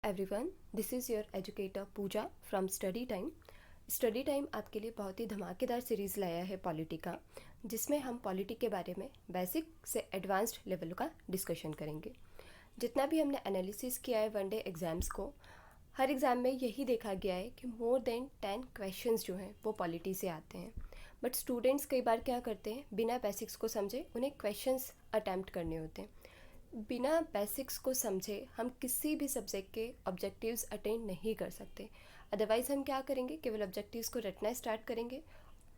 Everyone, this is your educator Pooja from Study Time. Study Time आपके लिए बहुत ही धमाकेदार सीरीज़ लाया है पॉलिटी का, जिसमें हम पॉलिटी के बारे में बेसिक से एडवांस्ड लेवल का डिस्कशन करेंगे। जितना भी हमने एनालिसिस किया है वनडे एग्ज़ाम्स को, हर एग्ज़ाम में यही देखा गया है कि मोर देन 10 क्वेश्चंस जो हैं वो पॉलिटी से आते हैं। बट स्टूडेंट्स कई बार क्या करते हैं, बिना बेसिक्स को समझे उन्हें क्वेश्चंस अटैम्प्ट करने होते हैं। बिना बेसिक्स को समझे हम किसी भी सब्जेक्ट के ऑब्जेक्टिव्स अटेंड नहीं कर सकते। अदरवाइज़ हम क्या करेंगे, केवल ऑब्जेक्टिव्स को रटना स्टार्ट करेंगे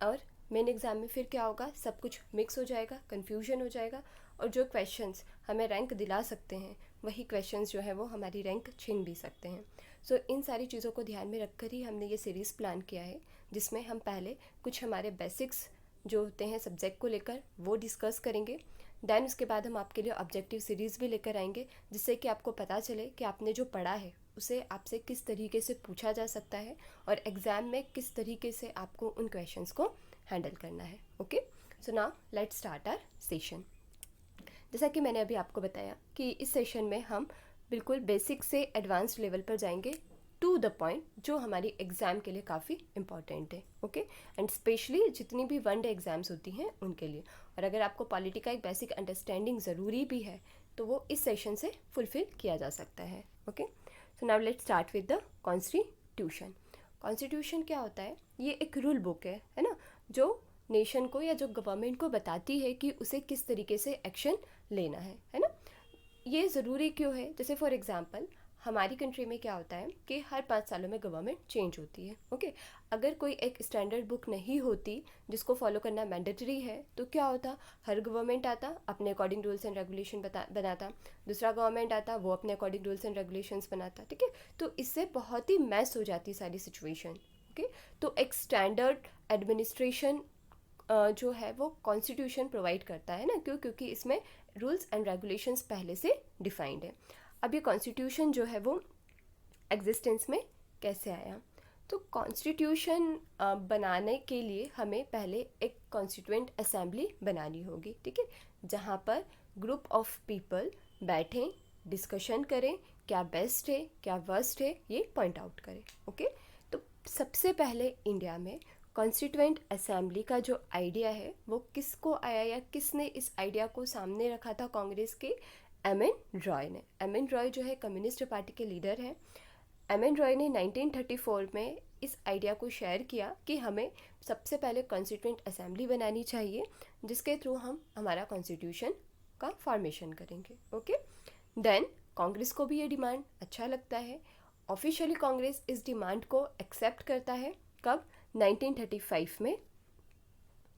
और मेन एग्ज़ाम में फिर क्या होगा, सब कुछ मिक्स हो जाएगा, कन्फ्यूजन हो जाएगा और जो क्वेश्चंस हमें रैंक दिला सकते हैं वही क्वेश्चंस जो है वो हमारी रैंक छीन भी सकते हैं। सो इन सारी चीज़ों को ध्यान में रखकर ही हमने ये सीरीज़ प्लान किया है, जिसमें हम पहले कुछ हमारे बेसिक्स जो होते हैं सब्जेक्ट को लेकर वो डिस्कस करेंगे। दैन उसके बाद हम आपके लिए ऑब्जेक्टिव सीरीज़ भी लेकर आएंगे, जिससे कि आपको पता चले कि आपने जो पढ़ा है उसे आपसे किस तरीके से पूछा जा सकता है और एग्ज़ाम में किस तरीके से आपको उन क्वेश्चंस को हैंडल करना है। Okay, so now let's start our session. जैसा कि मैंने अभी आपको बताया कि इस सेशन में हम बिल्कुल बेसिक से एडवांस्ड लेवल पर जाएंगे, टू द पॉइंट, जो हमारी एग्ज़ाम के लिए काफ़ी इंपॉर्टेंट है। ओके, एंड स्पेशली जितनी भी वन डे एग्ज़ाम्स होती हैं उनके लिए। और अगर आपको पॉलिटी का एक बेसिक अंडरस्टैंडिंग ज़रूरी भी है तो वो इस सेशन से फुलफ़िल किया जा सकता है। Okay, so now let's start with the constitution. Constitution क्या होता है? ये एक रूल बुक है ना, जो नेशन को या जो गवर्नमेंट को बताती है कि उसे किस तरीके से एक्शन लेना है ना। ये ज़रूरी क्यों है? जैसे फॉर एग्ज़ाम्पल हमारी कंट्री में क्या होता है कि हर 5 सालों में गवर्नमेंट चेंज होती है। ओके, अगर कोई एक स्टैंडर्ड बुक नहीं होती जिसको फॉलो करना मैंडेटरी है तो क्या होता, हर गवर्नमेंट आता अपने अकॉर्डिंग रूल्स एंड रेगुलेशन बनाता, दूसरा गवर्नमेंट आता वो अपने अकॉर्डिंग रूल्स एंड रेगुलेशंस बनाता। ठीक है, तो इससे बहुत ही मैस हो जाती सारी सिचुएशन। ओके, तो एक स्टैंडर्ड एडमिनिस्ट्रेशन जो है वो कॉन्स्टिट्यूशन प्रोवाइड करता है ना, क्योंकि इसमें रूल्स एंड रेगुलेशंस पहले से डिफाइंड है। अब ये कॉन्स्टिट्यूशन जो है वो एग्जिस्टेंस में कैसे आया? तो कॉन्स्टिट्यूशन बनाने के लिए हमें पहले एक कॉन्स्टिट्यूएंट असेंबली बनानी होगी। ठीक है, जहाँ पर ग्रुप ऑफ पीपल बैठें, डिस्कशन करें, क्या बेस्ट है क्या वर्स्ट है ये पॉइंट आउट करें। ओके, तो सबसे पहले इंडिया में कॉन्स्टिट्यूएंट असेंबली का जो आइडिया है वो किसको आया या किसने इस आइडिया को सामने रखा था कांग्रेस के? एम.एन. रॉय ने। एम.एन. रॉय जो है कम्युनिस्ट पार्टी के लीडर हैं। एम.एन. रॉय ने 1934 में इस आइडिया को शेयर किया कि हमें सबसे पहले कॉन्स्टिट्यूएंट असेंबली बनानी चाहिए, जिसके थ्रू हम हमारा कॉन्स्टिट्यूशन का फॉर्मेशन करेंगे। ओके, देन कांग्रेस को भी ये डिमांड अच्छा लगता है। ऑफिशियली कांग्रेस इस डिमांड को एक्सेप्ट करता है। कब? 1935 में।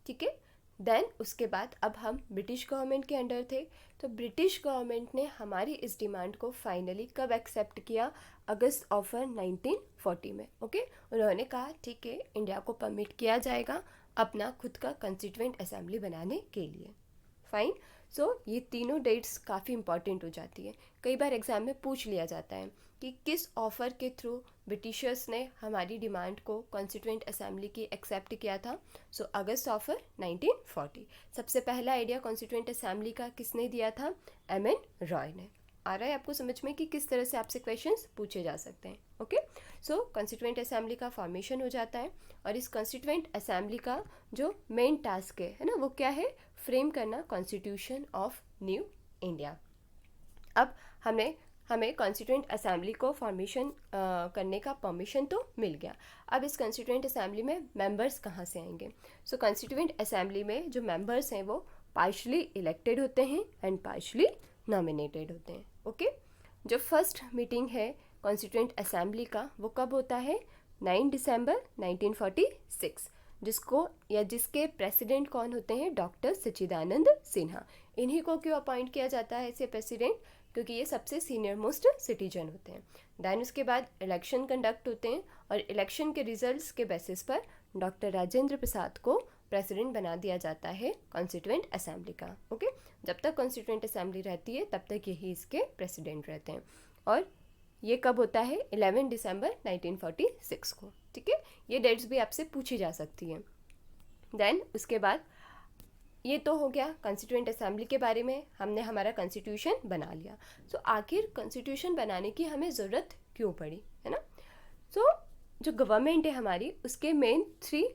ठीक है, देन उसके बाद अब हम ब्रिटिश गवर्नमेंट के अंडर थे, तो ब्रिटिश गवर्नमेंट ने हमारी इस डिमांड को फाइनली कब एक्सेप्ट किया? अगस्त ऑफ 1940 में। ओके, उन्होंने कहा ठीक है, इंडिया को परमिट किया जाएगा अपना खुद का कॉन्स्टिट्यूएंट असेंबली बनाने के लिए। फाइन। सो ये तीनों डेट्स काफ़ी इंपॉर्टेंट हो जाती है। कई बार एग्ज़ाम में पूछ लिया जाता है कि किस ऑफ़र के थ्रू ब्रिटिशर्स ने हमारी डिमांड को कॉन्स्टिट्यूएंट असेंबली की एक्सेप्ट किया था। सो अगस्त ऑफ़र 1940। सबसे पहला आइडिया कॉन्स्टिट्यूएंट असेंबली का किसने दिया था? एम.एन. रॉय ने। आ रहा है आपको समझ में कि किस तरह से आपसे क्वेश्चंस पूछे जा सकते हैं। ओके, सो कॉन्स्टिट्यूएंट असेंबली का फॉर्मेशन हो जाता है और इस कॉन्स्टिट्यूएंट असेंबली का जो मेन टास्क है ना, वो क्या है? फ्रेम करना कॉन्स्टिट्यूशन ऑफ न्यू इंडिया। अब हमें कॉन्स्टिट्यूएंट असेंबली को फॉर्मेशन करने का परमिशन तो मिल गया। अब इस कॉन्स्टिट्यूएंट असेंबली में मेंबर्स कहाँ से आएंगे? सो कॉन्स्टिट्यूएंट असेंबली में जो मेंबर्स हैं वो पार्शली इलेक्टेड होते हैं एंड पार्शली नॉमिनेटेड होते हैं। ओके, जो फर्स्ट मीटिंग है कॉन्स्टिट्यूएंट असेंबली का वो कब होता है? 9 दिसंबर 1946, जिसको या जिसके प्रेसिडेंट कौन होते हैं? डॉक्टर सच्चिदानंद सिन्हा। इन्हीं को क्यों अपॉइंट किया जाता है ऐसे प्रेसिडेंट? क्योंकि ये सबसे सीनियर मोस्ट सिटीजन होते हैं। दैन उसके बाद इलेक्शन कंडक्ट होते हैं और इलेक्शन के रिजल्ट्स के बेसिस पर डॉक्टर राजेंद्र प्रसाद को प्रेसिडेंट बना दिया जाता है कॉन्स्टिट्यूएंट असेंबली का। ओके, जब तक कॉन्स्टिट्यूएंट असेंबली रहती है तब तक यही इसके प्रेसिडेंट रहते हैं। और ये कब होता है? 11 दिसंबर 1946 को। ठीक है, ये डेट्स भी आपसे पूछी जा सकती हैं। देन उसके बाद ये तो हो गया कॉन्स्टिट्यूएंट असेंबली के बारे में, हमने हमारा कॉन्स्टिट्यूशन बना लिया। सो आखिर कॉन्स्टिट्यूशन बनाने की हमें ज़रूरत क्यों पड़ी, है ना। सो जो गवर्नमेंट है हमारी, उसके मेन 3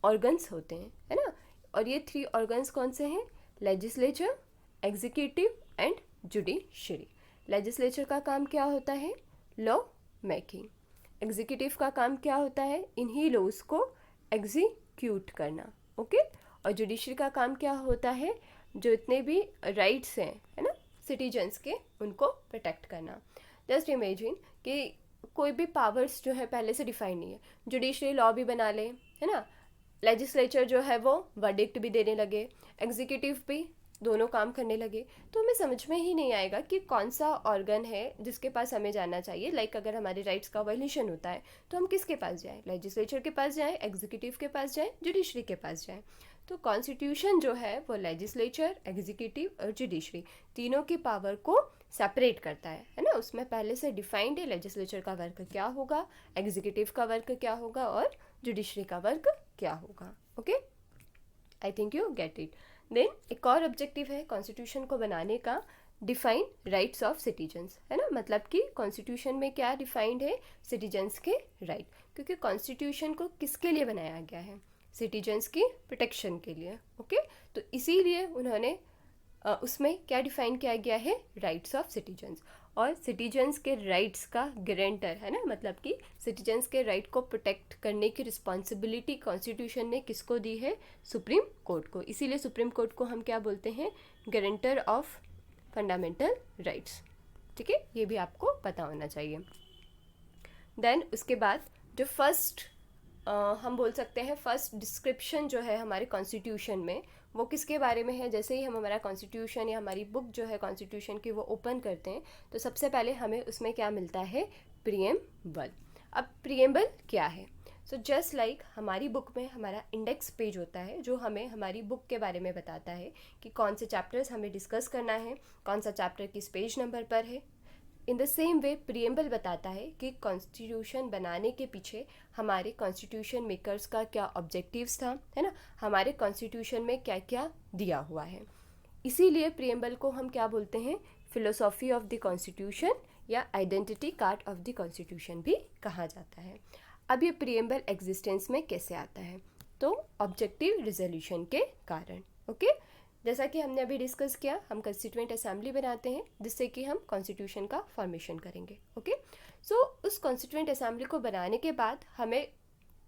ऑर्गन्स होते हैं, है ना। और ये 3 ऑर्गन्स कौन से हैं? Legislature, executive and judiciary. Legislature का काम क्या होता है? Law making. एग्जीक्यूटिव का काम क्या होता है? इन्हीं लॉज को एग्जीक्यूट करना, ओके। और जुडिशरी का काम क्या होता है? जो इतने भी राइट्स हैं, है ना, सिटीजन्स के, उनको प्रोटेक्ट करना। जस्ट इमेजिन कि कोई भी पावर्स जो है पहले से डिफाइन नहीं है, जुडिशरी लॉ भी बना ले, है ना, लेजिस्लेचर जो है वो वर्डिक्ट भी देने लगे, एग्जीक्यूटिव भी दोनों काम करने लगे, तो हमें समझ में ही नहीं आएगा कि कौन सा ऑर्गन है जिसके पास हमें जाना चाहिए। लाइक अगर हमारे राइट्स का वायलेशन होता है तो हम किसके पास जाएं? लेजिस्लेचर के पास जाएं, एग्जीक्यूटिव के पास जाएं, जुडिशरी के पास जाएं। तो कॉन्स्टिट्यूशन जो है वो लेजिस्लेचर, एग्जीक्यूटिव और जुडिशरी तीनों की पावर को सेपरेट करता है ना। उसमें पहले से डिफाइंड है लेजिस्लेचर का वर्क क्या होगा, एग्जीक्यूटिव का वर्क क्या होगा और जुडिशरी का वर्क क्या होगा, okay. I think you get it. Then एक और ऑब्जेक्टिव है कॉन्स्टिट्यूशन को बनाने का, डिफाइन राइट्स ऑफ सिटीजन्स, है ना। मतलब कि कॉन्स्टिट्यूशन में क्या डिफाइंड है? सिटीजन्स के राइट, क्योंकि कॉन्स्टिट्यूशन को किसके लिए बनाया गया है? सिटीजन्स की प्रोटेक्शन के लिए, ओके। तो इसीलिए उन्होंने उसमें क्या डिफाइन किया गया है? Rights of citizens. और सिटीजन्स के राइट्स का गारंटर, है ना, मतलब कि सिटीजन्स के राइट को प्रोटेक्ट करने की रिस्पॉन्सिबिलिटी कॉन्स्टिट्यूशन ने किसको दी है? सुप्रीम कोर्ट को। इसीलिए सुप्रीम कोर्ट को हम क्या बोलते हैं? गारंटर ऑफ फंडामेंटल राइट्स, ठीक है। ये भी आपको पता होना चाहिए। देन उसके बाद जो फर्स्ट हम बोल सकते हैं फर्स्ट डिस्क्रिप्शन जो है हमारे कॉन्स्टिट्यूशन में, वो किसके बारे में है? जैसे ही हम हमारा कॉन्स्टिट्यूशन या हमारी बुक जो है कॉन्स्टिट्यूशन की वो ओपन करते हैं तो सबसे पहले हमें उसमें क्या मिलता है? प्रीएम्बल। अब प्रीएम्बल क्या है? सो जस्ट लाइक हमारी बुक में हमारा इंडेक्स पेज होता है जो हमें हमारी बुक के बारे में बताता है कि कौन से चैप्टर्स हमें डिस्कस करना है, कौन सा चैप्टर किस पेज नंबर पर है। In the same way preamble बताता है कि कॉन्स्टिट्यूशन बनाने के पीछे हमारे कॉन्स्टिट्यूशन मेकर्स का क्या ऑब्जेक्टिव्स था, है ना, हमारे कॉन्स्टिट्यूशन में क्या क्या दिया हुआ है। इसीलिए प्रीएम्बल को हम क्या बोलते हैं? फिलोसॉफी ऑफ द कॉन्स्टिट्यूशन या identity card of the constitution भी कहा जाता है। अब ये प्रीएम्बल एग्जिस्टेंस में कैसे आता है? तो ऑब्जेक्टिव रिजोल्यूशन के कारण, ओके। जैसा कि हमने अभी डिस्कस किया, हम कंस्टिट्यूएंट असेंबली बनाते हैं जिससे कि हम कॉन्स्टिट्यूशन का फॉर्मेशन करेंगे, ओके। सो उस कॉन्स्टिट्यूएंट असेंबली को बनाने के बाद हमें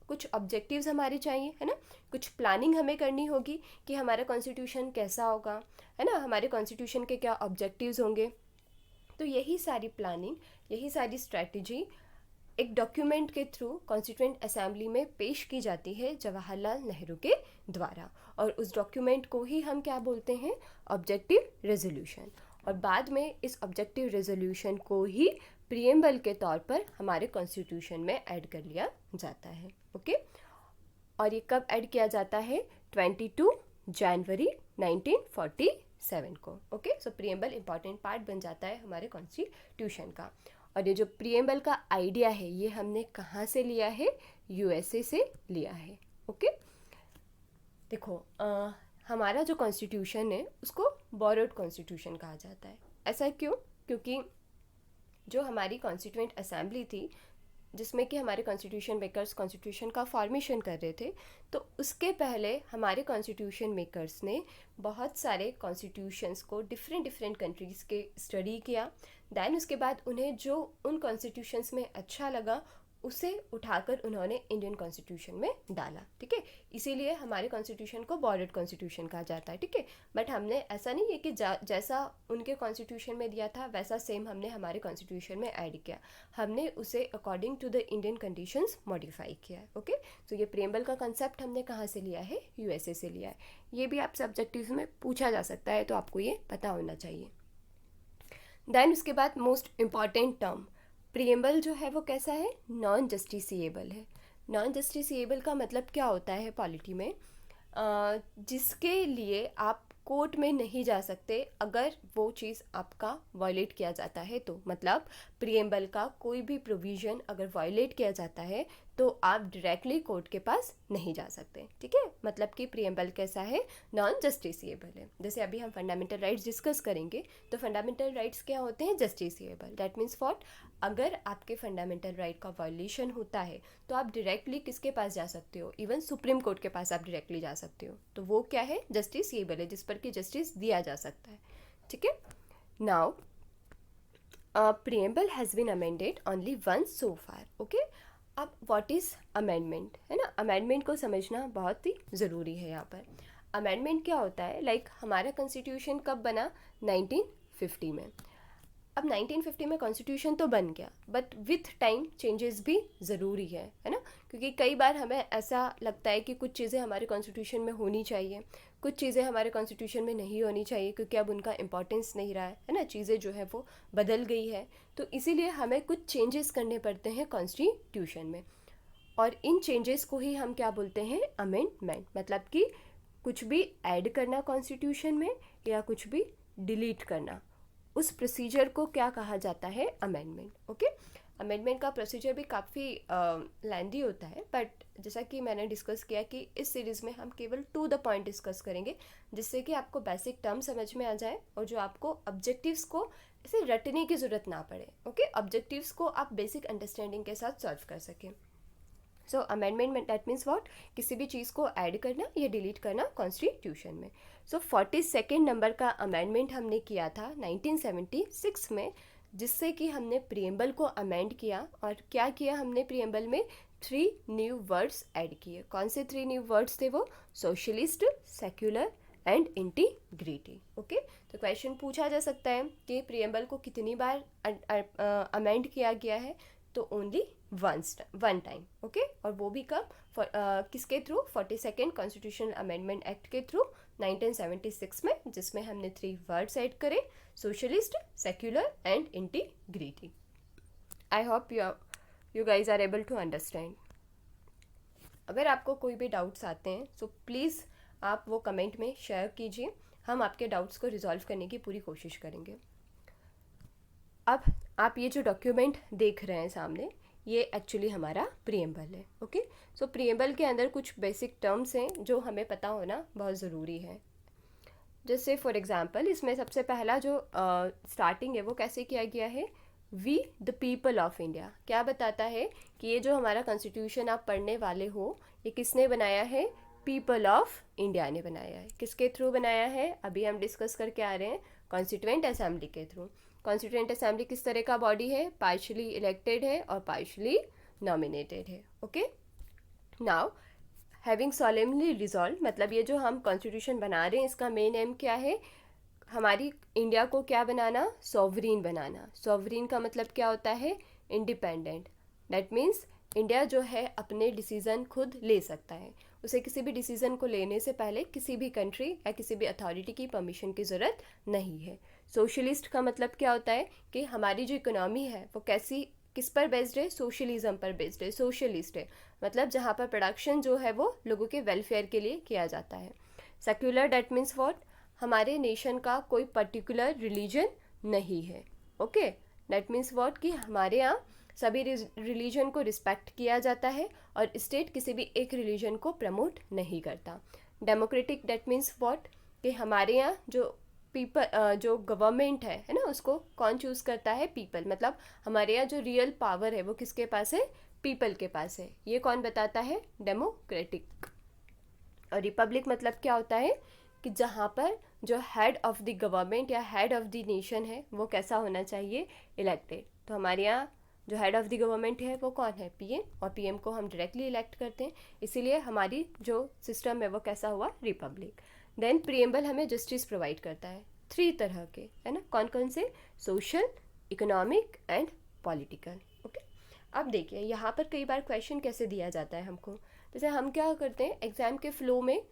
कुछ ऑब्जेक्टिव्स हमारे चाहिए, है ना, कुछ प्लानिंग हमें करनी होगी कि हमारा कॉन्स्टिट्यूशन कैसा होगा, है ना, हमारे कॉन्स्टिट्यूशन के क्या ऑब्जेक्टिव्स होंगे। तो यही सारी प्लानिंग, यही सारी स्ट्रैटेजी एक डॉक्यूमेंट के थ्रू कॉन्स्टिट्यूएंट असेंबली में पेश की जाती है जवाहरलाल नेहरू के द्वारा, और उस डॉक्यूमेंट को ही हम क्या बोलते हैं? Objective resolution. और बाद में इस ऑब्जेक्टिव रेजोल्यूशन को ही प्रीएम्बल के तौर पर हमारे कॉन्स्टिट्यूशन में ऐड कर लिया जाता है, ओके। और ये कब ऐड किया जाता है? 22 जनवरी 1947 को, ओके। सो प्रीएम्बल इंपॉर्टेंट पार्ट बन जाता है हमारे कॉन्स्टिट्यूशन का। और ये जो प्रीएम्बल का आइडिया है ये हमने कहाँ से लिया है? यूएसए से लिया है, ओके। देखो हमारा जो कॉन्स्टिट्यूशन है उसको बोरोड कॉन्स्टिट्यूशन कहा जाता है। ऐसा क्यों? क्योंकि जो हमारी कॉन्स्टिट्यूएंट असेंबली थी जिसमें कि हमारे कॉन्स्टिट्यूशन मेकर्स कॉन्स्टिट्यूशन का फॉर्मेशन कर रहे थे, तो उसके पहले हमारे कॉन्स्टिट्यूशन मेकर्स ने बहुत सारे कॉन्स्टिट्यूशंस को डिफरेंट कंट्रीज़ के स्टडी किया। दैन उसके बाद उन्हें जो उन कॉन्स्टिट्यूशंस में अच्छा लगा उसे उठाकर उन्होंने इंडियन कॉन्स्टिट्यूशन में डाला, ठीक है। इसीलिए हमारे कॉन्स्टिट्यूशन को बॉर्डर्ड कॉन्स्टिट्यूशन कहा जाता है, ठीक है। बट हमने ऐसा नहीं है कि जैसा उनके कॉन्स्टिट्यूशन में दिया था वैसा सेम हमने हमारे कॉन्स्टिट्यूशन में ऐड किया, हमने उसे according to the Indian conditions modify किया है, ओके। तो ये प्रीएम्बल का कंसेप्ट हमने कहाँ से लिया है? यूएसए से लिया है। ये भी आपसे ऑब्जेक्टिव में पूछा जा सकता है, तो आपको ये पता होना चाहिए। दैन उसके बाद मोस्ट इम्पॉर्टेंट टर्म, प्रीएम्बल जो है वो कैसा है? नॉन जस्टिसिएबल है। नॉन जस्टिसिएबल का मतलब क्या होता है पॉलिटी में? जिसके लिए आप कोर्ट में नहीं जा सकते अगर वो चीज़ आपका वायलेट किया जाता है तो। मतलब प्रिएम्बल का कोई भी प्रोविज़न अगर वायलेट किया जाता है तो आप डायरेक्टली कोर्ट के पास नहीं जा सकते, ठीक है। मतलब कि प्रिएम्बल कैसा है, नॉन जस्टिसिएबल है। जैसे अभी हम फंडामेंटल राइट्स डिस्कस करेंगे तो फंडामेंटल राइट्स क्या होते हैं, जस्टिसिएबल। दैट मीन्स व्हाट, अगर आपके फंडामेंटल राइट का वायलेशन होता है तो आप डायरेक्टली किसके पास जा सकते हो, इवन सुप्रीम कोर्ट के पास आप डायरेक्टली जा सकते हो। तो वो क्या है, जस्टिसिएबल है, जिस पर कि जस्टिस दिया जा सकता है, ठीक है। Now preamble has been amended only once so far, okay। अब what is amendment, है ना। amendment को समझना बहुत ही ज़रूरी है यहाँ पर। amendment क्या होता है, लाइक हमारा कॉन्स्टिट्यूशन कब बना, 1950 में। अब 1950 में कॉन्स्टिट्यूशन तो बन गया, बट विथ टाइम चेंजेस भी ज़रूरी है ना। क्योंकि कई बार हमें ऐसा लगता है कि कुछ चीज़ें हमारे कॉन्स्टिट्यूशन में होनी चाहिए, कुछ चीज़ें हमारे कॉन्स्टिट्यूशन में नहीं होनी चाहिए, क्योंकि अब उनका इम्पोर्टेंस नहीं रहा है ना, चीज़ें जो है वो बदल गई है। तो इसीलिए हमें कुछ चेंजेस करने पड़ते हैं कॉन्स्टिट्यूशन में, और इन चेंजेस को ही हम क्या बोलते हैं, अमेंडमेंट। मतलब कि कुछ भी ऐड करना कॉन्स्टिट्यूशन में या कुछ भी डिलीट करना, उस प्रोसीजर को क्या कहा जाता है, अमेंडमेंट, ओके। अमेंडमेंट का प्रोसीजर भी काफ़ी लेंदी होता है, बट जैसा कि मैंने डिस्कस किया कि इस सीरीज़ में हम केवल टू द पॉइंट डिस्कस करेंगे, जिससे कि आपको बेसिक टर्म समझ में आ जाए और जो आपको ऑब्जेक्टिव्स को इसे रटने की ज़रूरत ना पड़े, ओके। ऑब्जेक्टिव्स को आप बेसिक अंडरस्टैंडिंग के साथ सॉल्व कर सकें। सो अमेंडमेंट दैट मीन्स व्हाट, किसी भी चीज़ को ऐड करना या डिलीट करना कॉन्स्टिट्यूशन में। सो 42nd नंबर का अमेंडमेंट हमने किया था 1976 में, जिससे कि हमने प्रिएम्बल को अमेंड किया। और क्या किया हमने प्रिएम्बल में, 3 न्यू वर्ड्स ऐड किए। कौन से 3 न्यू वर्ड्स थे वो, socialist, secular and integrity, okay. तो क्वेश्चन पूछा जा सकता है कि प्रिएम्बल को कितनी बार अमेंड किया गया है, तो ओनली वन टाइम, ओके। और वो भी कब, किसके through, 42nd constitutional amendment act के थ्रू 1976 में, जिसमें हमने 3 वर्ड्स ऐड करे, socialist, secular and integrity. I hope you guys are able to understand. अगर आपको कोई भी डाउट्स आते हैं सो प्लीज़ आप वो कमेंट में शेयर कीजिए, हम आपके डाउट्स को रिजॉल्व करने की पूरी कोशिश करेंगे। अब आप ये जो डॉक्यूमेंट देख रहे हैं सामने, ये एक्चुअली हमारा प्रिएम्बल है, ओके। सो प्रिएम्बल के अंदर कुछ बेसिक टर्म्स हैं जो हमें पता होना बहुत ज़रूरी है। जैसे फॉर एग्जांपल, इसमें सबसे पहला जो स्टार्टिंग है वो कैसे किया गया है, we the people of India. क्या बताता है कि ये जो हमारा कॉन्स्टिट्यूशन आप पढ़ने वाले हो, ये किसने बनाया है, पीपल ऑफ इंडिया ने बनाया है। किसके थ्रू बनाया है, अभी हम डिस्कस करके आ रहे हैं, कॉन्स्टिट्यूएंट असेंबली के थ्रू। कॉन्स्टिट्यूएंट असेंबली किस तरह का बॉडी है, पार्शली इलेक्टेड है और पार्शली नॉमिनेटेड है, ओके। नाउ हैविंग सॉलेमनली रिजॉल्व, मतलब ये जो हम कॉन्स्टिट्यूशन बना रहे हैं इसका मेन एम क्या है, हमारी इंडिया को क्या बनाना, सॉवरीन बनाना। सॉवरीन का मतलब क्या होता है, इंडिपेंडेंट। दैट मीन्स इंडिया जो है अपने डिसीज़न खुद ले सकता है, उसे किसी भी डिसीज़न को लेने से पहले किसी भी कंट्री या किसी भी अथॉरिटी की परमिशन की ज़रूरत नहीं है। सोशलिस्ट का मतलब क्या होता है कि हमारी जो इकोनॉमी है वो किस पर बेस्ड है, सोशलिज्म पर बेस्ड है, सोशलिस्ट है। मतलब जहाँ पर प्रोडक्शन जो है वो लोगों के वेलफेयर के लिए किया जाता है। सेक्युलर दैट मीन्स व्हाट, हमारे नेशन का कोई पर्टिकुलर रिलीजन नहीं है, ओके। दैट मीन्स व्हाट कि हमारे यहाँ सभी रिलीजन को रिस्पेक्ट किया जाता है और स्टेट किसी भी एक रिलीजन को प्रमोट नहीं करता। डेमोक्रेटिक दैट मीन्स व्हाट कि हमारे यहाँ जो गवर्नमेंट है ना, उसको कौन चूज़ करता है, पीपल। मतलब हमारे यहाँ जो रियल पावर है वो किसके पास है, पीपल के पास है। ये कौन बताता है, डेमोक्रेटिक। और रिपब्लिक मतलब क्या होता है कि जहाँ पर जो हेड ऑफ द गवर्नमेंट या हेड ऑफ द नेशन है वो कैसा होना चाहिए, इलेक्टेड। तो हमारे यहाँ जो हेड ऑफ द गवर्नमेंट है वो कौन है, पीएम, और पीएम को हम डायरेक्टली इलेक्ट करते हैं, इसीलिए हमारी जो सिस्टम है वो कैसा हुआ, रिपब्लिक। देन प्रिएम्बल हमें जस्टिस प्रोवाइड करता है 3 तरह के, है ना। कौन कौन से, social, economic and political, okay. अब देखिए यहाँ पर कई बार क्वेश्चन कैसे दिया जाता है हमको, जैसे हम क्या करते हैं एग्ज़ाम के फ्लो में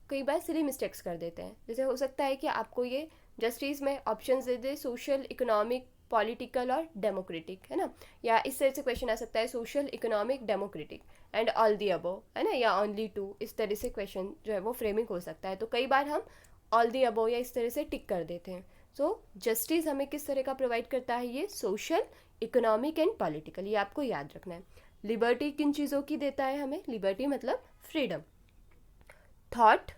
कई बार सिली मिस्टेक्स कर देते हैं। जैसे हो सकता है कि आपको ये जस्टिस में ऑप्शंस दे दे, सोशल, इकोनॉमिक, पॉलिटिकल और डेमोक्रेटिक, है ना। या इस तरह से क्वेश्चन आ सकता है, social, economic, democratic and all the above, है ना, या ओनली 2। इस तरह से क्वेश्चन जो है वो फ्रेमिंग हो सकता है। तो कई बार हम ऑल दी अबव या इस तरह से टिक कर देते हैं। सो जस्टिस हमें किस तरह का प्रोवाइड करता है, ये सोशल, इकोनॉमिक एंड पॉलिटिकल, ये आपको याद रखना है। लिबर्टी किन चीज़ों की देता है हमें? लिबर्टी मतलब freedom, thought,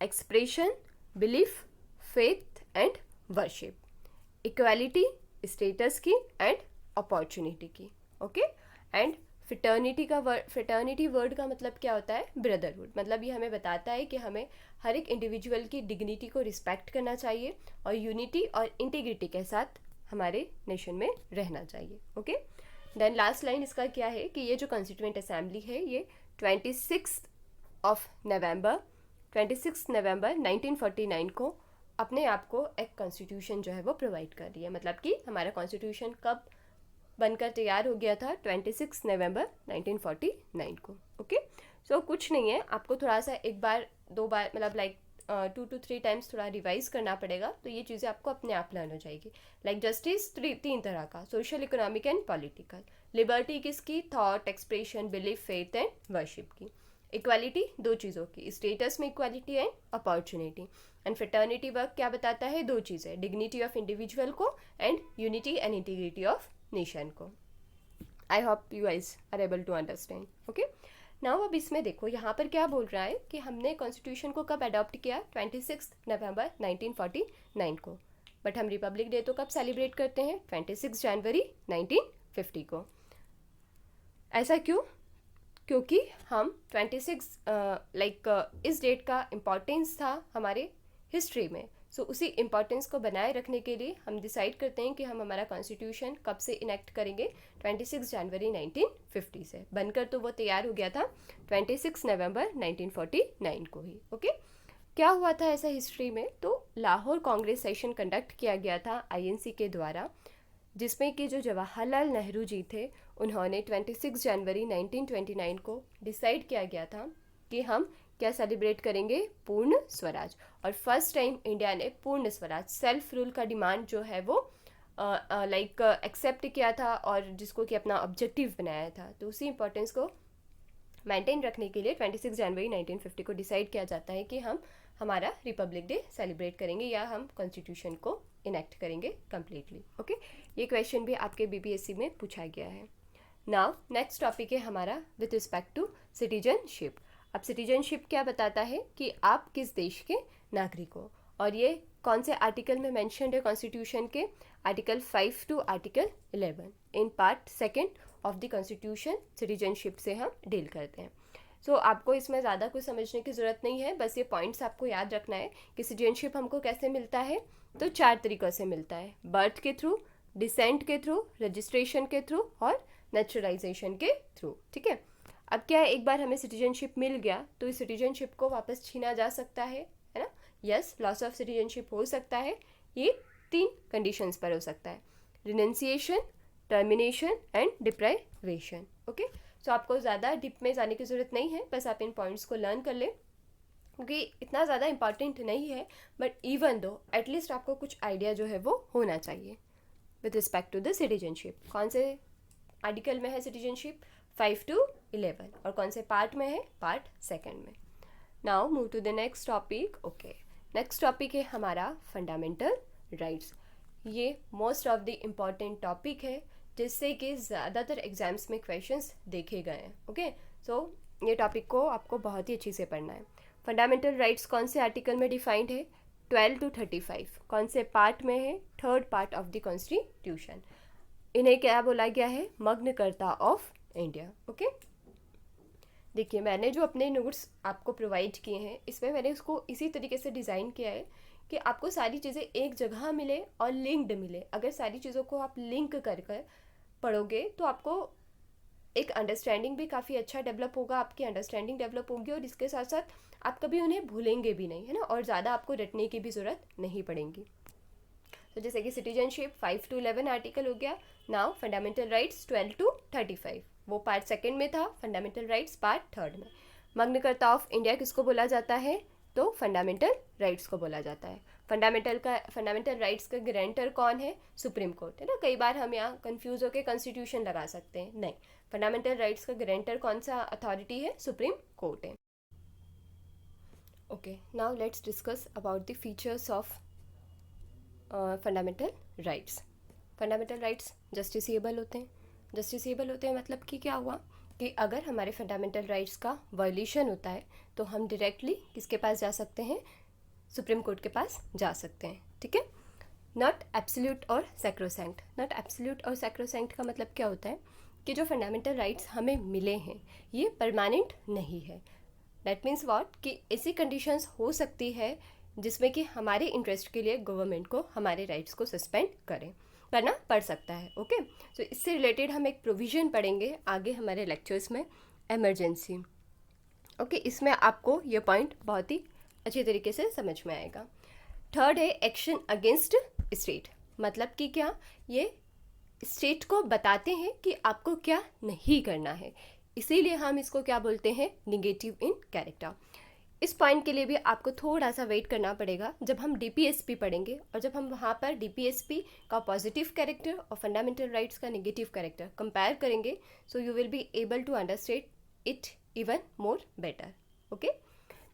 expression, belief, faith and worship. Equality status की एंड अपॉर्चुनिटी की, ओके। एंड फ्रेटर्निटी वर्ड का मतलब क्या होता है? ब्रदरहुड। मतलब ये हमें बताता है कि हमें हर एक इंडिविजुअल की डिग्निटी को रिस्पेक्ट करना चाहिए और यूनिटी और इंटीग्रिटी के साथ हमारे नेशन में रहना चाहिए, ओके। देन लास्ट लाइन इसका क्या है कि ये जो कॉन्स्टिट्यूएंट असेंबली है ये 26 नवंबर 1949 को अपने आप को एक कॉन्स्टिट्यूशन जो है वो प्रोवाइड कर रही है। मतलब कि हमारा कॉन्स्टिट्यूशन कब बनकर तैयार हो गया था? 26 नवंबर 1949 को, ओके। सो कुछ नहीं है, आपको थोड़ा सा एक बार दो बार मतलब लाइक 2 to 3 टाइम्स थोड़ा रिवाइज करना पड़ेगा, तो ये चीज़ें आपको अपने आप लर्न हो जाएगी। लाइक जस्टिस 3 तरह का, social, economic and political. Liberty किसकी? Thought, expression, belief, faith and worship की। इक्वालिटी 2 चीज़ों की, स्टेटस में equality and opportunity. And fraternity work क्या बताता है? 2 चीज़ें, डिग्निटी ऑफ इंडिविजुअल को and unity and integrity of nation को। I hope you guys are able to understand, okay. Now अब इसमें देखो यहाँ पर क्या बोल रहा है कि हमने कॉन्स्टिट्यूशन को कब अडॉप्ट किया? 26 नवंबर 1949 को। बट हम रिपब्लिक डे तो कब सेलिब्रेट करते हैं? 26 जनवरी 1950 को। ऐसा क्यों? क्योंकि हम 26 इस डेट का इम्पोर्टेंस था हमारे हिस्ट्री में। सो उसी इम्पोर्टेंस को बनाए रखने के लिए हम डिसाइड करते हैं कि हम हमारा कॉन्स्टिट्यूशन कब से इनेक्ट करेंगे? 26 जनवरी 1950 से। बनकर तो वो तैयार हो गया था 26 नवंबर 1949 को ही, ओके। क्या हुआ था ऐसा हिस्ट्री में? तो लाहौर कांग्रेस सेशन कंडक्ट किया गया था आईएनसी के द्वारा, जिसमें कि जो जवाहरलाल नेहरू जी थे उन्होंने 26 जनवरी 1929 को डिसाइड किया गया था कि हम क्या सेलिब्रेट करेंगे? पूर्ण स्वराज। और फर्स्ट टाइम इंडिया ने पूर्ण स्वराज, सेल्फ रूल का डिमांड जो है वो एक्सेप्ट किया था और जिसको कि अपना ऑब्जेक्टिव बनाया था। तो उसी इंपॉर्टेंस को मेंटेन रखने के लिए 26 जनवरी 1950 को डिसाइड किया जाता है कि हम हमारा रिपब्लिक डे सेलिब्रेट करेंगे या हम कॉन्स्टिट्यूशन को इनेक्ट करेंगे कम्प्लीटली, ओके। ये क्वेश्चन भी आपके बीपीएससी में पूछा गया है। नाउ नेक्स्ट टॉपिक है हमारा विद रिस्पेक्ट टू सिटीजनशिप। अब सिटीजनशिप क्या बताता है कि आप किस देश के नागरिक हो, और ये कौन से आर्टिकल में मेंशन्ड है कॉन्स्टिट्यूशन के? Article 5 to article 11 in part 2 of the constitution citizenship से हम डील करते हैं। सो आपको इसमें ज़्यादा कुछ समझने की ज़रूरत नहीं है, बस ये पॉइंट्स आपको याद रखना है कि सिटीजनशिप हमको कैसे मिलता है। तो 4 तरीक़ों से मिलता है, बर्थ के थ्रू, डिसेंट के थ्रू, रजिस्ट्रेशन के थ्रू और नेचुरलाइजेशन के थ्रू, ठीक है। अब क्या है, एक बार हमें सिटीजनशिप मिल गया तो इस सिटीजनशिप को वापस छीना जा सकता है ना? यस, लॉस ऑफ सिटीजनशिप हो सकता है। ये 3 कंडीशंस पर हो सकता है, रिनेंसिएशन, टर्मिनेशन एंड डिप्राइवेशन, ओके। सो आपको ज़्यादा डिप में जाने की ज़रूरत नहीं है, बस आप इन पॉइंट्स को लर्न कर लें क्योंकि इतना ज़्यादा इंपॉर्टेंट नहीं है, बट इवन दो एटलीस्ट आपको कुछ आइडिया जो है वो होना चाहिए with respect to the citizenship. कौन से आर्टिकल में है सिटीजनशिप? 5 to 11। और कौन से पार्ट में है? पार्ट 2 में। Now move to the next topic, okay. Next topic है हमारा फंडामेंटल राइट्स। ये most of the important topic है जिससे कि ज़्यादातर एग्जाम्स में क्वेश्चंस देखे गए हैं, ओके। सो ये टॉपिक को आपको बहुत ही अच्छी से पढ़ना है। फंडामेंटल राइट्स कौन से आर्टिकल में डिफाइंड है? 12 to 35। कौन से पार्ट में है? 3rd part of the constitution. इन्हें क्या बोला गया है? मग्नकर्ता ऑफ इंडिया, ओके। देखिए, मैंने जो अपने नोट्स आपको प्रोवाइड किए हैं इसमें मैंने उसको इसी तरीके से डिज़ाइन किया है कि आपको सारी चीज़ें एक जगह मिले और लिंक्ड मिले। अगर सारी चीज़ों को आप लिंक कर कर पढ़ोगे तो आपको एक अंडरस्टैंडिंग भी काफ़ी अच्छा डेवलप होगा, आपकी अंडरस्टैंडिंग डेवलप होगी और इसके साथ साथ आप कभी उन्हें भूलेंगे भी नहीं, है ना, और ज़्यादा आपको रटने की भी ज़रूरत नहीं पड़ेगी। तो जैसे कि सिटीजनशिप 5 to 11 आर्टिकल हो गया। नाउ फंडामेंटल राइट्स 12 to 35, वो पार्ट 2 में था, फंडामेंटल राइट्स पार्ट 3 में। मग्नकर्ता ऑफ इंडिया किसको बोला जाता है? तो फंडामेंटल राइट्स को बोला जाता है। फंडामेंटल राइट्स का गारंटर कौन है? सुप्रीम कोर्ट, है ना। कई बार हम यहाँ कंफ्यूज होकर कॉन्स्टिट्यूशन लगा सकते हैं, नहीं, फंडामेंटल राइट्स का गारंटर कौन सा अथॉरिटी है? सुप्रीम कोर्ट है, okay. Now let's discuss about the features of fundamental rights. Fundamental rights justiciable होते हैं। जस्टिसेबल होते हैं मतलब कि क्या हुआ कि अगर हमारे फंडामेंटल राइट्स का वायलेशन होता है तो हम डायरेक्टली किसके पास जा सकते हैं, सुप्रीम कोर्ट के पास जा सकते हैं, ठीक है। नॉट एब्सोल्यूट और सैक्रोसैंक्ट। नॉट एब्सोल्यूट और सैक्रोसैंक्ट का मतलब क्या होता है कि जो फंडामेंटल राइट्स हमें मिले हैं ये परमानेंट नहीं है। दैट मीन्स व्हाट कि ऐसी कंडीशंस हो सकती है जिसमें कि हमारे इंटरेस्ट के लिए गवर्नमेंट को हमारे राइट्स को सस्पेंड करना पड़ सकता है, ओके। तो इससे रिलेटेड हम एक प्रोविज़न पढ़ेंगे आगे हमारे लेक्चर्स में, इमरजेंसी, ओके। इसमें आपको ये पॉइंट बहुत ही अच्छी तरीके से समझ में आएगा। थर्ड है एक्शन अगेंस्ट स्टेट, मतलब कि क्या, ये स्टेट को बताते हैं कि आपको क्या नहीं करना है, इसीलिए हम इसको क्या बोलते हैं, निगेटिव इन कैरेक्टर। इस पॉइंट के लिए भी आपको थोड़ा सा वेट करना पड़ेगा जब हम डीपीएसपी पढ़ेंगे, और जब हम वहाँ पर डीपीएसपी का पॉजिटिव कैरेक्टर और फंडामेंटल राइट्स का नेगेटिव कैरेक्टर कंपेयर करेंगे, so you will be able to understand it even more better, okay.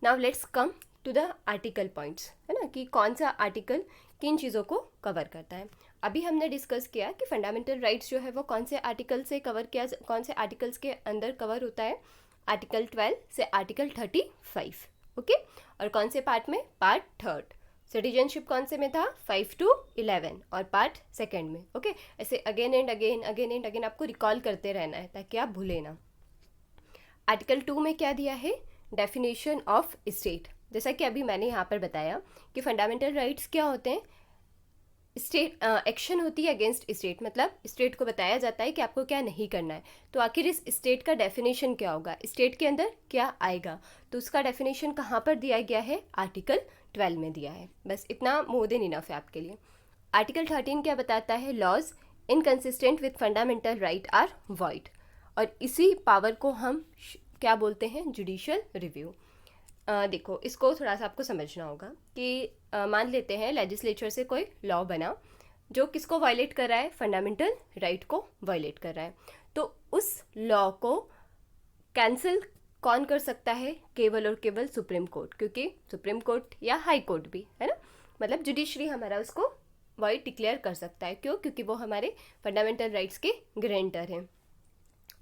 Now let's come to the article points, है ना, कि कौन सा आर्टिकल किन चीज़ों को कवर करता है। अभी हमने डिस्कस किया कि फंडामेंटल राइट्स जो है वो कौन से आर्टिकल से कवर किया, कौन से आर्टिकल्स के अंदर कवर होता है, आर्टिकल 12 से आर्टिकल 35, ओके। और कौन से पार्ट में, पार्ट 3। सिटीजनशिप कौन से में था, 5 to 11, और पार्ट 2 में, ओके। ऐसे अगेन एंड अगेन आपको रिकॉल करते रहना है ताकि आप भूलें ना। आर्टिकल 2 में क्या दिया है, डेफिनेशन ऑफ स्टेट। जैसा कि अभी मैंने यहाँ पर बताया कि फंडामेंटल राइट्स क्या होते हैं, स्टेट एक्शन होती है अगेंस्ट स्टेट, मतलब स्टेट को बताया जाता है कि आपको क्या नहीं करना है। तो आखिर इस स्टेट का डेफिनेशन क्या होगा, स्टेट के अंदर क्या आएगा, तो उसका डेफिनेशन कहाँ पर दिया गया है, आर्टिकल 12 में दिया है। बस इतना मोर देन इनफ है आपके लिए। आर्टिकल 13 क्या बताता है, laws inconsistent with fundamental right are void, और इसी पावर को हम क्या बोलते हैं, जुडिशियल रिव्यू। देखो इसको थोड़ा सा आपको समझना होगा कि मान लेते हैं लेजिस्लेचर से कोई लॉ बना जो किसको वायलेट कर रहा है, फंडामेंटल राइट को वायलेट कर रहा है, तो उस लॉ को कैंसिल कौन कर सकता है, केवल और केवल सुप्रीम कोर्ट, क्योंकि सुप्रीम कोर्ट या हाई कोर्ट भी, है ना, मतलब जुडिशरी हमारा उसको वाइड डिक्लेयर कर सकता है। क्यों, क्योंकि वो हमारे फंडामेंटल राइट्स के गारंटर हैं।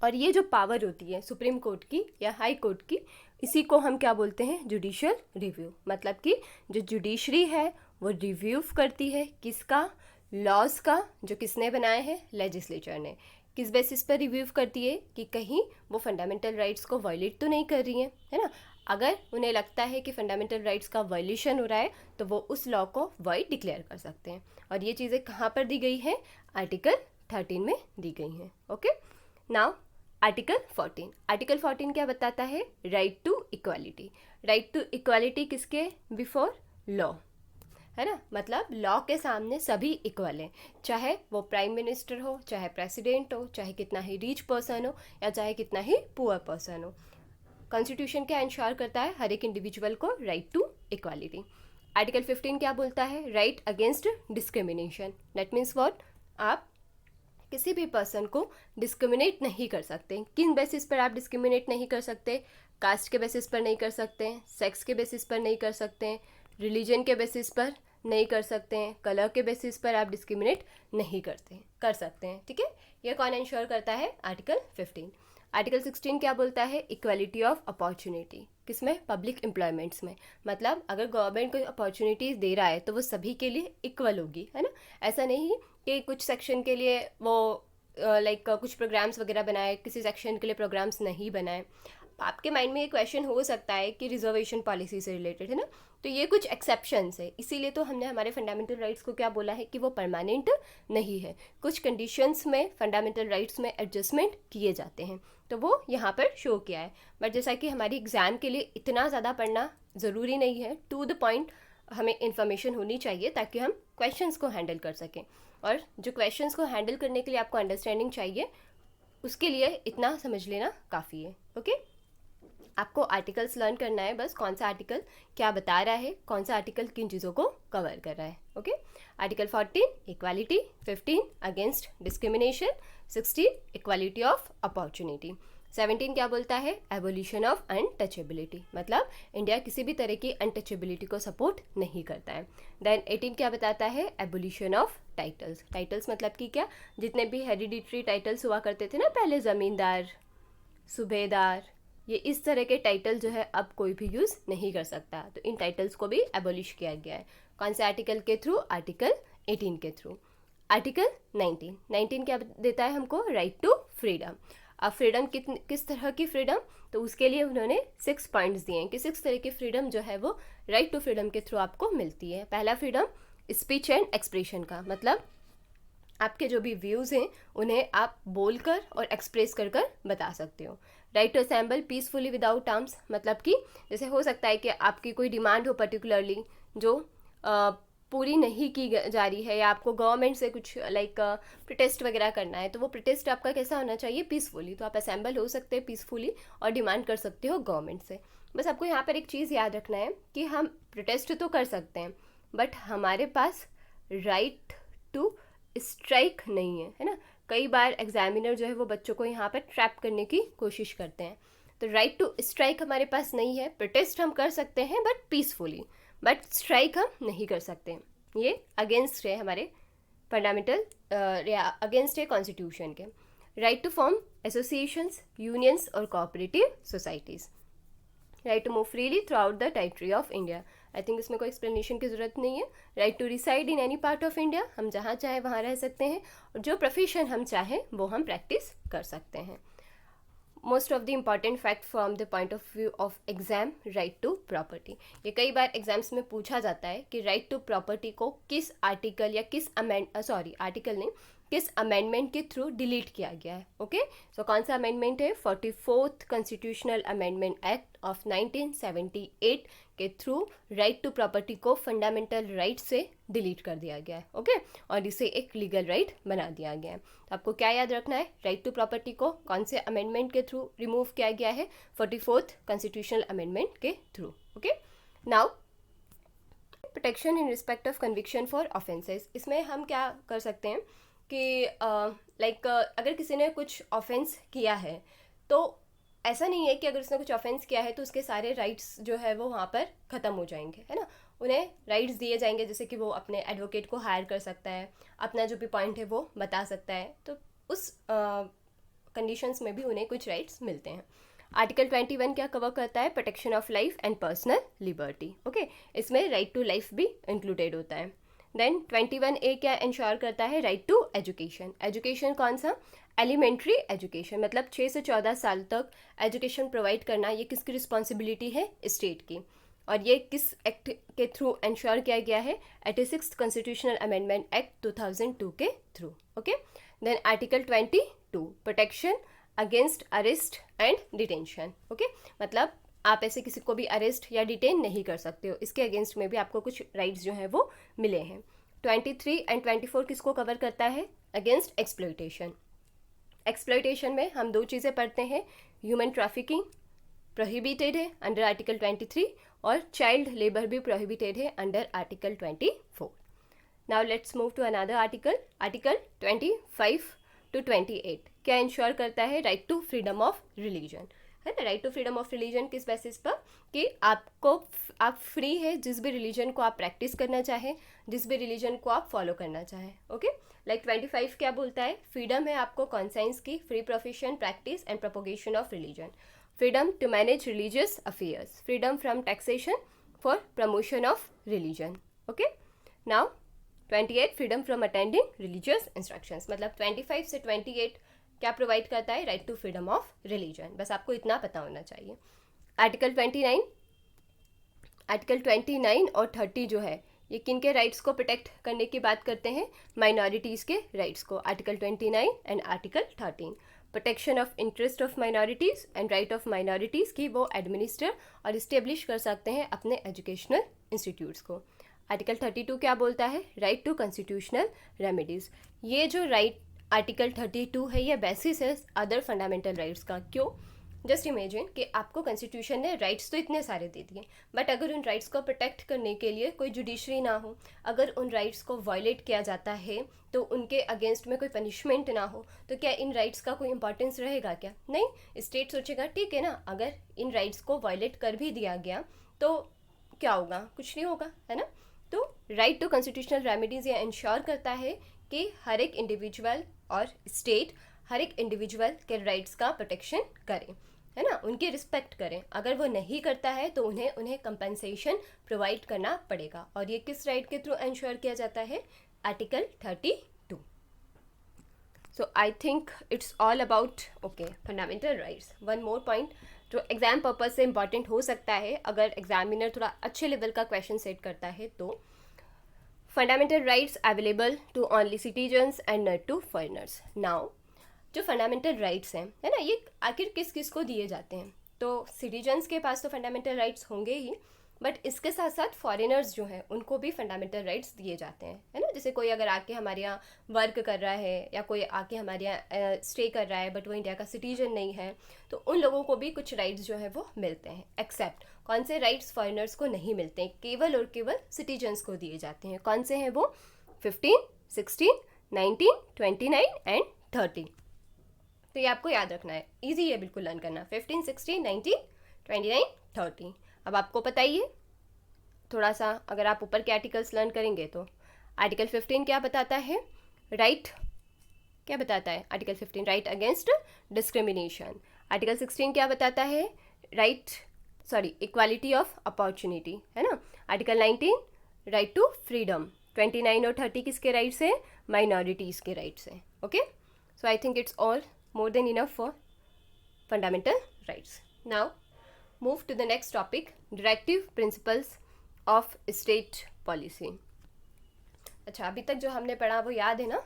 और ये जो पावर होती है सुप्रीम कोर्ट की या हाई कोर्ट की, इसी को हम क्या बोलते हैं, जुडिशियल रिव्यू। मतलब कि जो जुडिशरी है वो रिव्यू करती है किसका, लॉज का, जो किसने बनाए हैं, लेजिस्लेचर ने। किस बेसिस पर रिव्यू करती है कि कहीं वो फंडामेंटल राइट्स को वायलेट तो नहीं कर रही हैं, है ना। अगर उन्हें लगता है कि फंडामेंटल राइट्स का वायलेशन हो रहा है तो वो उस लॉ को वाइड डिक्लेयर कर सकते हैं। और ये चीज़ें कहाँ पर दी गई हैं, आर्टिकल 13 में दी गई हैं, ओके। Now article 14। आर्टिकल 14 क्या बताता है, right to equality. Right to equality किसके, बिफोर लॉ, है ना, मतलब लॉ के सामने सभी इक्वल हैं, चाहे वो प्राइम मिनिस्टर हो, चाहे प्रेसिडेंट हो, चाहे कितना ही रिच पर्सन हो या चाहे कितना ही पुअर पर्सन हो। कॉन्स्टिट्यूशन क्या इंश्योर करता है, हर एक इंडिविजुअल को राइट टू इक्वालिटी। आर्टिकल 15 क्या बोलता है, right against discrimination. That means what, आप किसी भी पर्सन को डिस्क्रिमिनेट नहीं कर सकते। किन बेसिस पर आप डिस्क्रिमिनेट नहीं कर सकते, कास्ट के बेसिस पर नहीं कर सकते हैं, सेक्स के बेसिस पर नहीं कर सकते हैं, रिलीजन के बेसिस पर नहीं कर सकते हैं, कलर के बेसिस पर आप डिस्क्रिमिनेट नहीं कर सकते हैं, ठीक है। ये कौन इंश्योर करता है, आर्टिकल 15। आर्टिकल 16 क्या बोलता है, इक्वालिटी ऑफ अपॉर्चुनिटी। किसमें, पब्लिक एम्प्लॉयमेंट्स में। मतलब अगर गवर्नमेंट कोई अपॉर्चुनिटीज़ दे रहा है तो वो सभी के लिए इक्वल होगी, है ना। ऐसा नहीं कि कुछ सेक्शन के लिए वो लाइक कुछ प्रोग्राम्स वगैरह बनाए, किसी सेक्शन के लिए प्रोग्राम्स नहीं बनाए। आपके माइंड में ये क्वेश्चन हो सकता है कि रिजर्वेशन पॉलिसी से रिलेटेड, है ना, तो ये कुछ एक्सेप्शंस है। इसीलिए तो हमने हमारे फंडामेंटल राइट्स को क्या बोला है कि वो परमानेंट नहीं है, कुछ कंडीशंस में फंडामेंटल राइट्स में एडजस्टमेंट किए जाते हैं, तो वो यहाँ पर शो किया है। बट जैसा कि हमारी एग्ज़ाम के लिए इतना ज़्यादा पढ़ना ज़रूरी नहीं है, टू द पॉइंट हमें इन्फॉर्मेशन होनी चाहिए ताकि हम क्वेश्चंस को हैंडल कर सकें। और जो क्वेश्चंस को हैंडल करने के लिए आपको अंडरस्टैंडिंग चाहिए, उसके लिए इतना समझ लेना काफ़ी है, ओके। आपको आर्टिकल्स लर्न करना है, बस कौन सा आर्टिकल क्या बता रहा है, कौन सा आर्टिकल किन चीज़ों को कवर कर रहा है, okay. Article 14 equality, 15 against discrimination, 16 equality of opportunity, 17 क्या बोलता है, एबोलिशन ऑफ अनटचेबिलिटी, मतलब इंडिया किसी भी तरह की अनटचेबिलिटी को सपोर्ट नहीं करता है। देन 18 क्या बताता है, एबोलिशन ऑफ टाइटल्स। टाइटल्स मतलब कि क्या, जितने भी हेरिडिटरी टाइटल्स हुआ करते थे ना पहले, ज़मींदार, सूबेदार, ये इस तरह के टाइटल जो है अब कोई भी यूज़ नहीं कर सकता। तो इन टाइटल्स को भी एबॉलिश किया गया है। कौन से आर्टिकल के थ्रू? आर्टिकल 18 के थ्रू। आर्टिकल 19 क्या देता है हमको? Right to freedom. अब फ्रीडम किस तरह की फ्रीडम? तो उसके लिए उन्होंने 6 पॉइंट्स दिए हैं कि 6 तरह की फ्रीडम जो है वो राइट टू फ्रीडम के थ्रू आपको मिलती है। पहला फ्रीडम स्पीच एंड एक्सप्रेशन का, मतलब आपके जो भी व्यूज़ हैं उन्हें आप बोलकर और एक्सप्रेस कर कर बता सकते हो। Right to assemble peacefully without arms, मतलब कि जैसे हो सकता है कि आपकी कोई डिमांड हो पर्टिकुलरली जो पूरी नहीं की जा रही है, या आपको गवर्नमेंट से कुछ लाइक प्रोटेस्ट वगैरह करना है, तो वो प्रोटेस्ट आपका कैसा होना चाहिए? पीसफुली। तो आप असेंबल हो सकते हैं पीसफुली और डिमांड कर सकते हो गवर्नमेंट से। बस आपको यहाँ पर एक चीज़ याद रखना है कि हम प्रोटेस्ट तो कर सकते हैं बट हमारे पास राइट टू स्ट्राइक नहीं है ना। कई बार एग्जामिनर जो है वो बच्चों को यहाँ पर ट्रैप करने की कोशिश करते हैं। तो राइट टू स्ट्राइक हमारे पास नहीं है। प्रोटेस्ट हम कर सकते हैं बट पीसफुली, बट स्ट्राइक हम नहीं कर सकते। ये अगेंस्ट है हमारे फंडामेंटल अगेंस्ट है कॉन्स्टिट्यूशन के। Right to form associations, unions और cooperative societies. Right to move freely throughout the territory of India. I think इसमें कोई एक्सप्लेनेशन की ज़रूरत नहीं है। Right to reside in any part of India, हम जहाँ चाहे वहाँ रह सकते हैं और जो प्रोफेशन हम चाहें वो हम प्रैक्टिस कर सकते हैं। Most of the important fact from the point of view of exam, right to property. ये कई बार एग्जाम्स में पूछा जाता है कि राइट टू प्रॉपर्टी को किस आर्टिकल या किस आर्टिकल नहीं, किस अमेंडमेंट के थ्रू डिलीट किया गया है। ओके, सो कौन सा अमेंडमेंट है? 44th constitutional amendment act of 1978 के थ्रू राइट टू प्रॉपर्टी को फंडामेंटल राइट से डिलीट कर दिया गया है। ओके, और इसे एक लीगल राइट बना दिया गया है। तो आपको क्या याद रखना है? राइट टू प्रॉपर्टी को कौन से अमेंडमेंट के थ्रू रिमूव किया गया है? 44th कॉन्स्टिट्यूशनल अमेंडमेंट के through. Okay, now protection in respect of conviction for offences. इसमें हम क्या कर सकते हैं कि अगर किसी ने कुछ ऑफेंस किया है तो ऐसा नहीं है कि अगर उसने कुछ ऑफेंस किया है तो उसके सारे राइट्स जो है वो वहाँ पर ख़त्म हो जाएंगे, है ना। उन्हें राइट्स दिए जाएंगे, जैसे कि वो अपने एडवोकेट को हायर कर सकता है, अपना जो भी पॉइंट है वो बता सकता है। तो उस कंडीशंस में भी उन्हें कुछ राइट्स मिलते हैं। आर्टिकल 21 क्या कवर करता है? Protection of life and personal liberty. Okay, इसमें राइट टू लाइफ भी इंक्लूडेड होता है। देन 21A क्या इंश्योर करता है? Right to education. एजुकेशन कौन सा? एलिमेंट्री एजुकेशन, मतलब 6 से 14 साल तक एजुकेशन प्रोवाइड करना ये किसकी रिस्पॉन्सिबिलिटी है? स्टेट की। और ये किस एक्ट के थ्रू इंश्योर किया गया है? 86th कॉन्स्टिट्यूशनल अमेंडमेंट एक्ट 2002 के through. Okay, then article 22 protection against arrest and detention. Okay, मतलब आप ऐसे किसी को भी अरेस्ट या डिटेन नहीं कर सकते हो, इसके अगेंस्ट में भी आपको कुछ राइट्स जो हैं वो मिले हैं। 23 एंड 24 किसको कवर करता है? Against exploitation. एक्सप्लॉयटेशन में हम दो चीज़ें पढ़ते हैं, ह्यूमन ट्रैफिकिंग प्रोहिबिटेड है अंडर आर्टिकल 23 और चाइल्ड लेबर भी प्रोहिबिटेड है under article 24। Now let's move to another article. Article 25 to 28 क्या इंश्योर करता है? Right to freedom of religion, है ना। Right to freedom of religion किस बेसिस पर? कि आप फ्री है जिस भी रिलीजन को आप प्रैक्टिस करना चाहें, जिस भी रिलीजन को आप फॉलो करना चाहें। ओके, लाइक 25 क्या बोलता है? फ्रीडम है आपको कॉन्साइंस की, free profession, practice and propagation of religion, freedom to manage religious affairs, freedom from taxation for promotion of religion. Okay, now 28 freedom from attending religious instructions, मतलब 25 से 28 क्या प्रोवाइड करता है? Right to freedom of religion. बस आपको इतना पता होना चाहिए। आर्टिकल 29 और 30 जो है ये किन के राइट्स को प्रोटेक्ट करने की बात करते हैं? माइनॉरिटीज़ के राइट्स को। Article 29 and article 13 protection of interest of minorities and right of minorities की वो एडमिनिस्टर और इस्टेब्लिश कर सकते हैं अपने एजुकेशनल इंस्टीट्यूट्स को। आर्टिकल 32 क्या बोलता है? Right to constitutional remedies. ये जो राइट आर्टिकल 32 है ये बेसिस है अदर फंडामेंटल राइट्स का। क्यों? जस्ट इमेजिन कि आपको कॉन्स्टिट्यूशन ने राइट्स तो इतने सारे दे दिए, बट अगर उन राइट्स को प्रोटेक्ट करने के लिए कोई जुडिशरी ना हो, अगर उन राइट्स को वायलेट किया जाता है तो उनके अगेंस्ट में कोई पनिशमेंट ना हो, तो क्या इन राइट्स का कोई इंपॉर्टेंस रहेगा क्या? नहीं। स्टेट सोचेगा ठीक है ना, अगर इन राइट्स को वायलेट कर भी दिया गया तो क्या होगा? कुछ नहीं होगा, है ना। तो राइट टू कॉन्स्टिट्यूशनल रेमेडीज़ ये इंश्योर करता है कि हर एक इंडिविजुअल और स्टेट हर एक इंडिविजुअल के राइट्स का प्रोटेक्शन करें, है ना, उनकी रिस्पेक्ट करें। अगर वो नहीं करता है तो उन्हें कंपनसेशन प्रोवाइड करना पड़ेगा। और ये किस राइट के थ्रू इंश्योर किया जाता है? Article 32। So I think it's all about fundamental rights. One more point जो एग्जाम पर्पज से इंपॉर्टेंट हो सकता है, अगर एग्जामिनर थोड़ा अच्छे लेवल का क्वेश्चन सेट करता है तो fundamental rights available to only citizens and not to foreigners. Now जो फंडामेंटल राइट्स हैं, है ना, ये आखिर किस किस को दिए जाते हैं? तो सिटीजन्स के पास तो फंडामेंटल राइट्स होंगे ही, बट इसके साथ साथ फॉरेनर्स जो हैं उनको भी फंडामेंटल राइट्स दिए जाते हैं, है ना। जैसे कोई अगर आके हमारे यहाँ वर्क कर रहा है या कोई आके हमारे यहाँ स्टे कर रहा है बट वो इंडिया का सिटीजन नहीं है, तो उन लोगों को भी कुछ राइट्स जो है वो मिलते हैं। एक्सेप्ट कौन से राइट्स फॉरेनर्स को नहीं मिलते हैं? केवल और केवल सिटीजन्स को दिए जाते हैं। कौन से हैं वो? 15, 16, 19, 29 एंड 30। तो ये आपको याद रखना है, इजी है बिल्कुल लर्न करना। 15, 16, 19, 29, 30। अब आपको पता ही है, थोड़ा सा अगर आप ऊपर के आर्टिकल्स लर्न करेंगे तो आर्टिकल 15 क्या बताता है? राइट क्या बताता है? Article 15 right against discrimination. Article 16 क्या बताता है? इक्वालिटी ऑफ अपॉर्चुनिटी, है ना। Article 19 right to freedom. 29 और 30 किसके राइट्स हैं? माइनॉरिटीज़ के राइट्स हैं। Okay, so I think it's all more than enough for fundamental rights. Now move to the next topic, directive principles of state policy. अच्छा, अभी तक जो हमने पढ़ा वो याद है ना?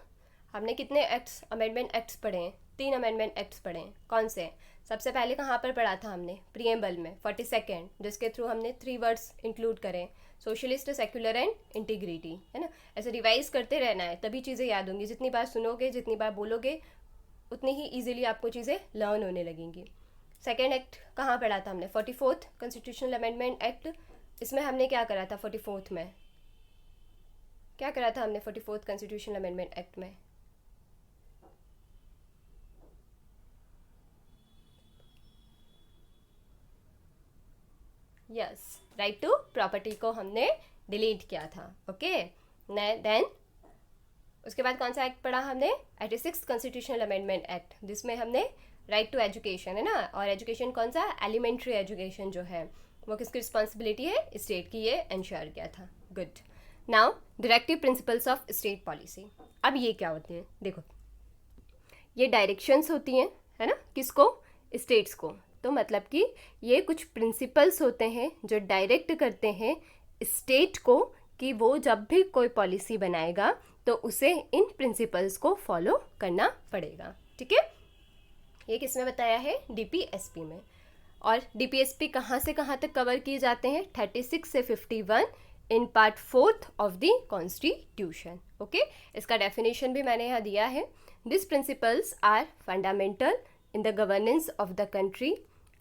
हमने कितने एक्ट्स, अमेंडमेंट एक्ट्स पढ़े हैं? 3 अमेंडमेंट एक्ट्स पढ़े हैं। कौन से? सबसे पहले कहाँ पर पढ़ा था हमने? प्रीएम्बल में 42nd, जिसके थ्रू हमने 3 वर्ड्स इंक्लूड करें, सोशलिस्ट, सेक्युलर एंड इंटीग्रिटी, है ना। ऐसे रिवाइज करते रहना है, तभी चीज़ें याद होंगी। जितनी बार सुनोगे, जितनी बार बोलोगे, उतनी ही ईजिली आपको चीज़ें लर्न होने लगेंगी। सेकेंड एक्ट कहाँ पढ़ा था हमने? 44th constitutional amendment act. इसमें हमने क्या करा था? 44th में क्या करा था हमने? 44th कॉन्स्टिट्यूशनल अमेंडमेंट एक्ट में यस, राइट टू प्रॉपर्टी को हमने डिलीट किया था। ओके, देन उसके बाद कौन सा एक्ट पढ़ा हमने? 86th कॉन्स्टिट्यूशनल अमेंडमेंट एक्ट, जिसमें हमने राइट टू एजुकेशन, है ना। और एजुकेशन कौन सा? एलिमेंट्री एजुकेशन जो है वो किसकी रिस्पॉन्सिबिलिटी है? स्टेट की, ये इंश्योर किया था। Good. Now directive principles of state policy. अब ये क्या होते हैं? देखो, ये डायरेक्शंस होती हैं, है ना, किसको? स्टेट्स को। तो मतलब कि ये कुछ प्रिंसिपल्स होते हैं जो डायरेक्ट करते हैं स्टेट को कि वो जब भी कोई पॉलिसी बनाएगा तो उसे इन प्रिंसिपल्स को फॉलो करना पड़ेगा। ठीक है, ये किसमें बताया है? डीपीएसपी में। और डीपीएसपी कहाँ से कहाँ तक कवर किए जाते हैं? 36 से 51 in part 4th of the constitution. Okay, इसका डेफिनेशन भी मैंने यहाँ दिया है। This principles are fundamental in the governance of the country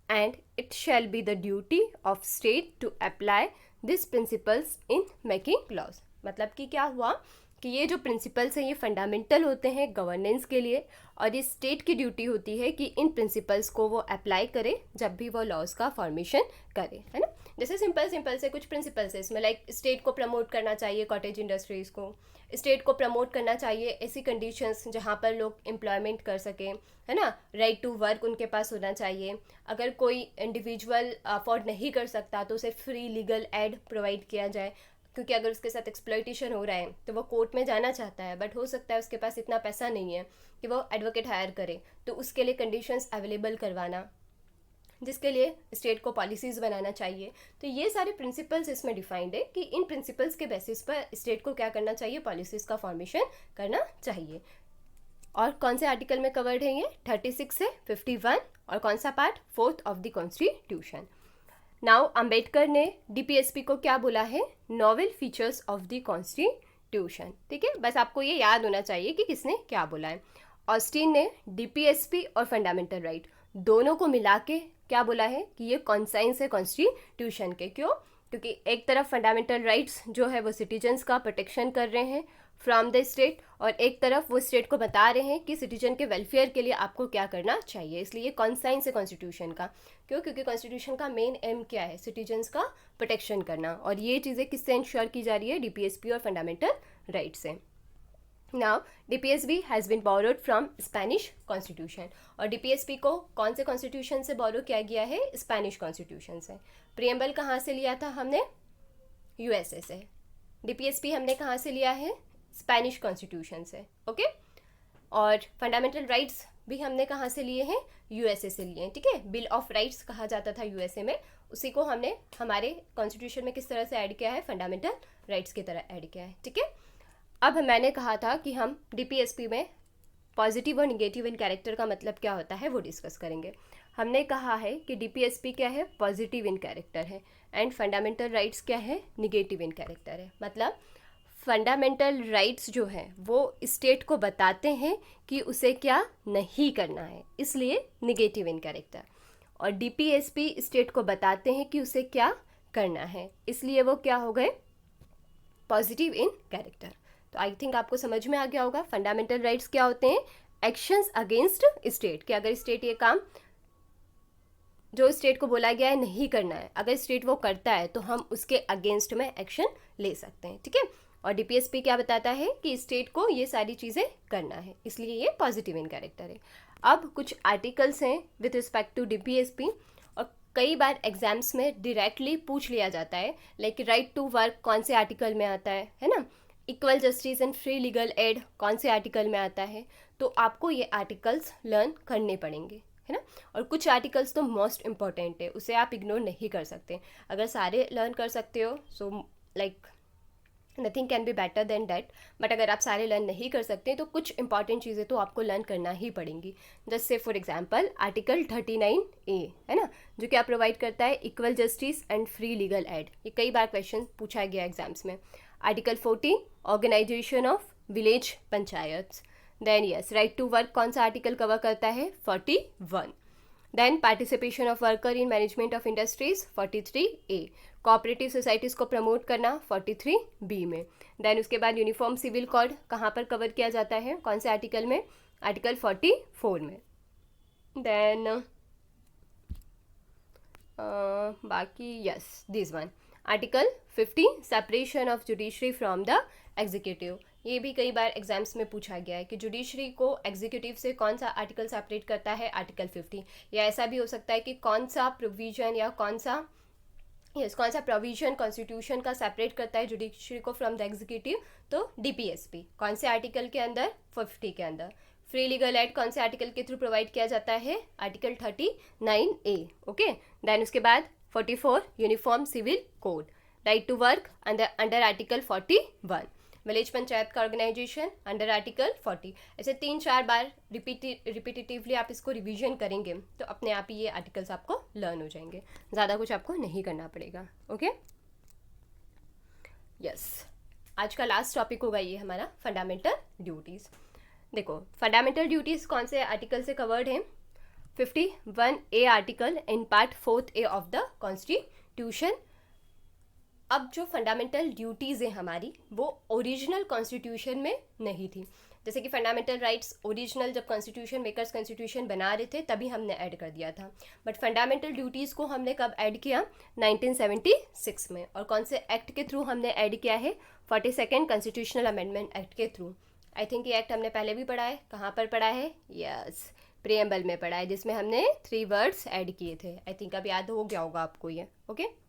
and it shall be the duty of state to apply this principles in making laws. मतलब कि क्या हुआ कि ये जो प्रिंसिपल्स हैं ये फंडामेंटल होते हैं गवर्नेंस के लिए, और ये स्टेट की ड्यूटी होती है कि इन प्रिंसिपल्स को वो अप्लाई करे जब भी वो लॉज का फॉर्मेशन करे, है ना। जैसे सिंपल से कुछ प्रिंसिपल्स है इसमें, लाइक स्टेट को प्रमोट करना चाहिए कॉटेज इंडस्ट्रीज़ को, स्टेट को प्रमोट करना चाहिए ऐसी कंडीशंस जहाँ पर लोग एम्प्लॉयमेंट कर सकें, है ना। राइट टू वर्क उनके पास होना चाहिए। अगर कोई इंडिविजुअल अफोर्ड नहीं कर सकता तो उसे फ्री लीगल एड प्रोवाइड किया जाए, क्योंकि अगर उसके साथ एक्सप्लॉइटेशन हो रहा है तो वो कोर्ट में जाना चाहता है बट हो सकता है उसके पास इतना पैसा नहीं है कि वो एडवोकेट हायर करे, तो उसके लिए कंडीशंस अवेलेबल करवाना, जिसके लिए स्टेट को पॉलिसीज़ बनाना चाहिए। तो ये सारे प्रिंसिपल्स इसमें डिफाइंड है कि इन प्रिंसिपल्स के बेसिस पर स्टेट को क्या करना चाहिए? पॉलिसीज़ का फॉर्मेशन करना चाहिए। और कौन से आर्टिकल में कवर्ड है ये? 36 से 51। और कौन सा part? 4th of the constitution. Now Ambedkar ने डीपीएसपी को क्या बोला है? Novel features of the constitution. ठीक है, बस आपको ये याद होना चाहिए कि किसने क्या बोला है। ऑस्टिन ने डीपीएसपी और फंडामेंटल राइट दोनों को मिला के क्या बोला है कि ये कॉन्साइंस है कॉन्स्टिट्यूशन के। क्यों? क्योंकि एक तरफ फंडामेंटल राइट्स जो है वो सिटीजन्स का प्रोटेक्शन कर रहे हैं, फ्रॉम द स्टेट, और एक तरफ वो स्टेट को बता रहे हैं कि सिटीजन के वेलफेयर के लिए आपको क्या करना चाहिए। इसलिए ये कॉन्साइंस है कॉन्स्टिट्यूशन का। क्यों? क्योंकि कॉन्स्टिट्यूशन का मेन एम क्या है? सिटीजन्स का प्रोटेक्शन करना, और ये चीज़ें किससे इंश्योर की जा रही है? डीपीएसपी और फंडामेंटल राइट से। Now DPSP has been borrowed from Spanish constitution, और डीपीएसपी को कौन से कॉन्स्टिट्यूशन से बोरो किया गया है? स्पेनिश कॉन्स्टिट्यूशन से। प्रियम्बल कहाँ से लिया था हमने? यूएसए से। डीपीएसपी हमने कहाँ से लिया है? स्पेनिश कॉन्स्टिट्यूशन से। ओके, और फंडामेंटल राइट्स भी हमने कहाँ से लिए हैं? यूएसए से लिए हैं। ठीक है, बिल ऑफ राइट्स कहा जाता था यूएसए में, उसी को हमने हमारे कॉन्स्टिट्यूशन में किस तरह से ऐड किया है? फंडामेंटल राइट्स की तरह ऐड किया है। ठीक है, अब मैंने कहा था कि हम डीपीएसपी में पॉजिटिव और निगेटिव इन कैरेक्टर का मतलब क्या होता है वो डिस्कस करेंगे। हमने कहा है कि डीपीएसपी क्या है? पॉजिटिव इन कैरेक्टर है, एंड फंडामेंटल राइट्स क्या है? निगेटिव इन कैरेक्टर है। मतलब फंडामेंटल राइट्स जो है वो स्टेट को बताते हैं कि उसे क्या नहीं करना है, इसलिए निगेटिव इन कैरेक्टर, और डीपीएसपी स्टेट को बताते हैं कि उसे क्या करना है, इसलिए वो क्या हो गए? Positive in character. तो आई थिंक आपको समझ में आ गया होगा फंडामेंटल राइट्स क्या होते हैं? एक्शंस अगेंस्ट स्टेट, कि अगर स्टेट ये काम जो स्टेट को बोला गया है नहीं करना है, अगर स्टेट वो करता है तो हम उसके अगेंस्ट में एक्शन ले सकते हैं। ठीक है, और डीपीएसपी क्या बताता है? कि स्टेट को ये सारी चीज़ें करना है, इसलिए ये पॉजिटिव इन कैरेक्टर है। अब कुछ आर्टिकल्स हैं विथ रिस्पेक्ट टू डीपीएसपी, और कई बार एग्जाम्स में डायरेक्टली पूछ लिया जाता है, लाइक राइट टू वर्क कौन से आर्टिकल में आता है ना? Equal justice and free legal add कौन से आर्टिकल में आता है? तो आपको ये आर्टिकल्स लर्न करने पड़ेंगे, है ना? और कुछ आर्टिकल्स तो मोस्ट इम्पॉर्टेंट है, उसे आप इग्नोर नहीं कर सकते। अगर सारे लर्न कर सकते हो so like nothing can be better than that, but अगर आप सारे लर्न नहीं कर सकते तो कुछ इंपॉर्टेंट चीज़ें तो आपको लर्न करना ही पड़ेंगी। Just say for example article 39A है ना, जो क्या प्रोवाइड करता है? Equal justice and free legal aid. ये कई बार क्वेश्चन पूछा गया एग्जाम्स में। Article 40 organisation of village panchayat. Then yes, right to work कौन सा आर्टिकल कवर करता है? 41। देन participation of worker in management of industries 43A। Cooperative societies को प्रमोट करना 43B में। देन उसके बाद यूनिफॉर्म सिविल कोड कहाँ पर कवर किया जाता है? कौन से आर्टिकल में? आर्टिकल 44 में। देन बाकी yes this one article 50 separation of judiciary from the executive. ये भी कई बार एग्जाम्स में पूछा गया है कि जुडिशरी को एग्जीक्यूटिव से कौन सा आर्टिकल सेपरेट करता है? आर्टिकल 50। या ऐसा भी हो सकता है कि कौन सा प्रोविजन या कौन सा प्रोविजन कॉन्स्टिट्यूशन का सेपरेट करता है जुडिशरी को फ्रॉम द एग्जीक्यूटिव? तो डीपीएसपी। कौन से आर्टिकल के अंदर? 50 के अंदर। फ्री लीगल एड कौन से आर्टिकल के थ्रू प्रोवाइड किया जाता है? Article 39A। ओके, देन उसके बाद 44 uniform civil code. Right to work under article 41। Village panchayat का ऑर्गेनाइजेशन अंडर आर्टिकल 40। ऐसे 3-4 बार रिपीटेटिवली आप इसको रिवीजन करेंगे तो अपने आप ही ये आर्टिकल्स आपको लर्न हो जाएंगे, ज़्यादा कुछ आपको नहीं करना पड़ेगा। ओके, यस, आज का लास्ट टॉपिक होगा ये हमारा फंडामेंटल ड्यूटीज़। देखो फंडामेंटल ड्यूटीज़ कौन से आर्टिकल से कवर्ड हैं? 51A article in part 4A of the constitution. अब जो फंडामेंटल ड्यूटीज़ हैं हमारी वो ओरिजिनल कॉन्स्टिट्यूशन में नहीं थी। जैसे कि फंडामेंटल राइट्स ओरिजिनल जब कॉन्स्टिट्यूशन मेकर्स कॉन्स्टिट्यूशन बना रहे थे तभी हमने ऐड कर दिया था, बट फंडामेंटल ड्यूटीज़ को हमने कब ऐड किया? 1976 में। और कौन से एक्ट के थ्रू हमने ऐड किया है? 42nd कॉन्स्टिट्यूशनल अमेंडमेंट एक्ट के थ्रू। आई थिंक ये एक्ट हमने पहले भी पढ़ा है। कहाँ पर पढ़ा है? यस, प्रियम्बल में पढ़ा है, जिसमें हमने 3 वर्ड्स ऐड किए थे। आई थिंक अब याद हो गया होगा आपको ये। ओके,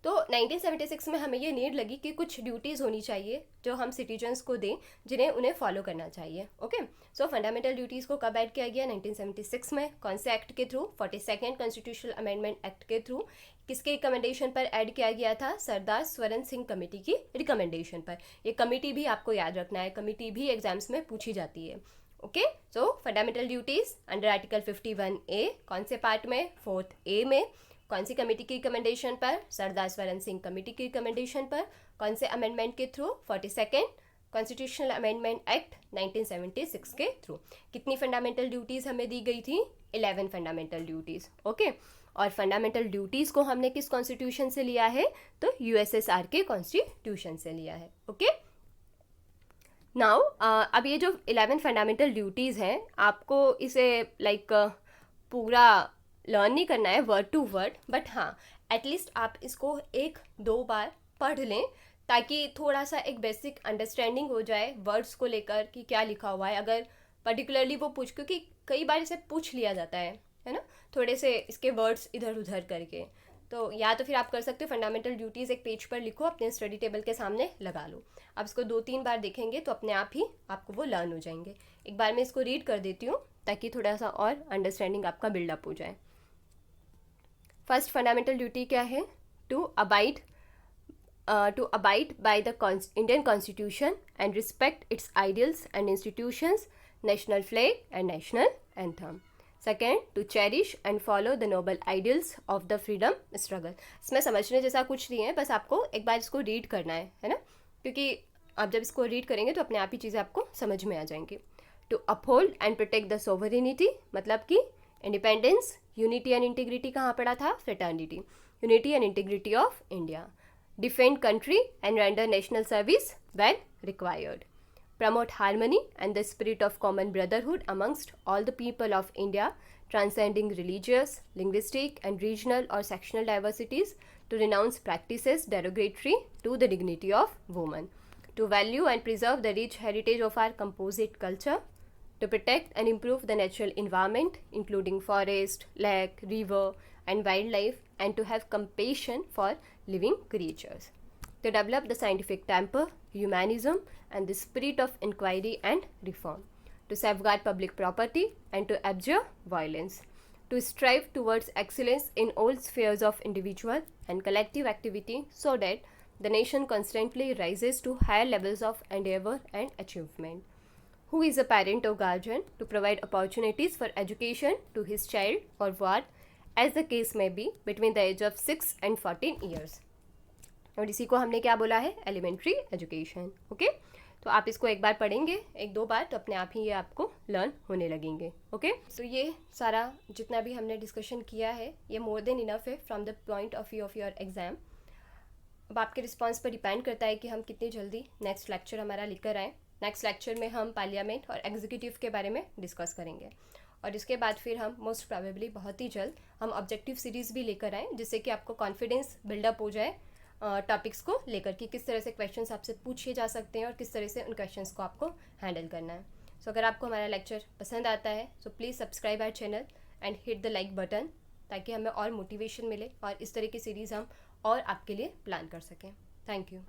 तो 1976 में हमें ये नीड लगी कि कुछ ड्यूटीज़ होनी चाहिए जो हम सिटीजन्स को दें, जिन्हें उन्हें फॉलो करना चाहिए। ओके, सो फंडामेंटल ड्यूटीज़ को कब ऐड किया गया? 1976 में। कौन से एक्ट के through? 42nd constitutional amendment act के थ्रू। किसके रिकमेंडेशन पर ऐड किया गया था? सरदार स्वरण सिंह कमेटी की रिकमेंडेशन पर। ये कमेटी भी आपको याद रखना है, कमेटी भी एग्जाम्स में पूछी जाती है। ओके, सो fundamental duties under article 51A। कौन से पार्ट में? 4A में। कौन सी कमेटी की रिकमेंडेशन पर? सरदार स्वरण सिंह कमेटी की रिकमेंडेशन पर। कौन से अमेंडमेंट के through? 42nd constitutional amendment act 1976 के थ्रू। कितनी फंडामेंटल ड्यूटीज़ हमें दी गई थी? 11 फंडामेंटल ड्यूटीज़। ओके, और फंडामेंटल ड्यूटीज़ को हमने किस कॉन्स्टिट्यूशन से लिया है? तो यूएसएसआर के कॉन्स्टिट्यूशन से लिया है। ओके, नाउ अब ये जो 11 फंडामेंटल ड्यूटीज़ हैं, आपको इसे पूरा लर्न नहीं करना है वर्ड टू वर्ड, बट हाँ एटलीस्ट आप इसको 1-2 बार पढ़ लें ताकि थोड़ा सा एक बेसिक अंडरस्टैंडिंग हो जाए वर्ड्स को लेकर कि क्या लिखा हुआ है। अगर पर्टिकुलरली वो पूछ, क्योंकि कई बार इसे पूछ लिया जाता है ना, थोड़े से इसके वर्ड्स इधर उधर करके, तो या तो फिर आप कर सकते हो फंडामेंटल ड्यूटीज़ एक पेज पर लिखो, अपने स्टडी टेबल के सामने लगा लो। आप इसको 2-3 बार देखेंगे तो अपने आप ही आपको वो लर्न हो जाएंगे। एक बार मैं इसको रीड कर देती हूँ ताकि थोड़ा सा और अंडरस्टैंडिंग आपका बिल्डअप हो जाए। फर्स्ट फंडामेंटल ड्यूटी क्या है? To abide by the Indian Constitution and respect its ideals and institutions, national flag and national anthem. Second, to cherish and follow the noble ideals of the freedom struggle. इसमें समझने जैसा कुछ नहीं है, बस आपको एक बार इसको रीड करना है ना, क्योंकि आप जब इसको रीड करेंगे तो अपने आप ही चीज़ें आपको समझ में आ जाएंगी। To uphold and protect the sovereignty, मतलब कि इंडिपेंडेंस, यूनिटी एंड इंटीग्रिटी कहाँ पड़ा था? Fraternity, unity and integrity of India. Defend country and render national service when required. Promote harmony and the spirit of common brotherhood amongst all the people of India, transcending religious, linguistic, and regional or sectional diversities, to renounce practices derogatory to the dignity of woman. To value and preserve the rich heritage of our composite culture. To protect and improve the natural environment, including forest, lake, river, and wildlife, and to have compassion for living creatures. To develop the scientific temper, humanism, and the spirit of inquiry and reform. To safeguard public property and to abjure violence. To strive towards excellence in all spheres of individual and collective activity so that the nation constantly rises to higher levels of endeavor and achievement. Who is a parent or guardian to provide opportunities for education to his child or ward, as the case may be, between the age of 6 and 14 years. और इसी को हमने क्या बोला है? Elementary education. Okay, तो आप इसको एक बार पढ़ेंगे 1-2 बार तो अपने आप ही ये आपको लर्न होने लगेंगे। ओके, तो ये सारा जितना भी हमने डिस्कशन किया है ये मोर देन इनफ है from the point of view of your exam. अब आपके रिस्पॉन्स पर डिपेंड करता है कि हम कितनी जल्दी नेक्स्ट लेक्चर हमारा लेकर आएँ। नेक्स्ट लेक्चर में हम पार्लियामेंट और एग्जीक्यूटिव के बारे में डिस्कस करेंगे, और इसके बाद फिर हम मोस्ट प्रोबेबली बहुत ही जल्द हम ऑब्जेक्टिव सीरीज़ भी लेकर आएँ, जिससे कि आपको कॉन्फिडेंस बिल्डअप हो जाए टॉपिक्स को लेकर कि किस तरह से क्वेश्चंस आपसे पूछे जा सकते हैं और किस तरह से उन क्वेश्चंस को आपको हैंडल करना है। सो अगर आपको हमारा लेक्चर पसंद आता है so please subscribe our channel and hit the like button, ताकि हमें और मोटिवेशन मिले और इस तरह की सीरीज़ हम और आपके लिए प्लान कर सकें। Thank you.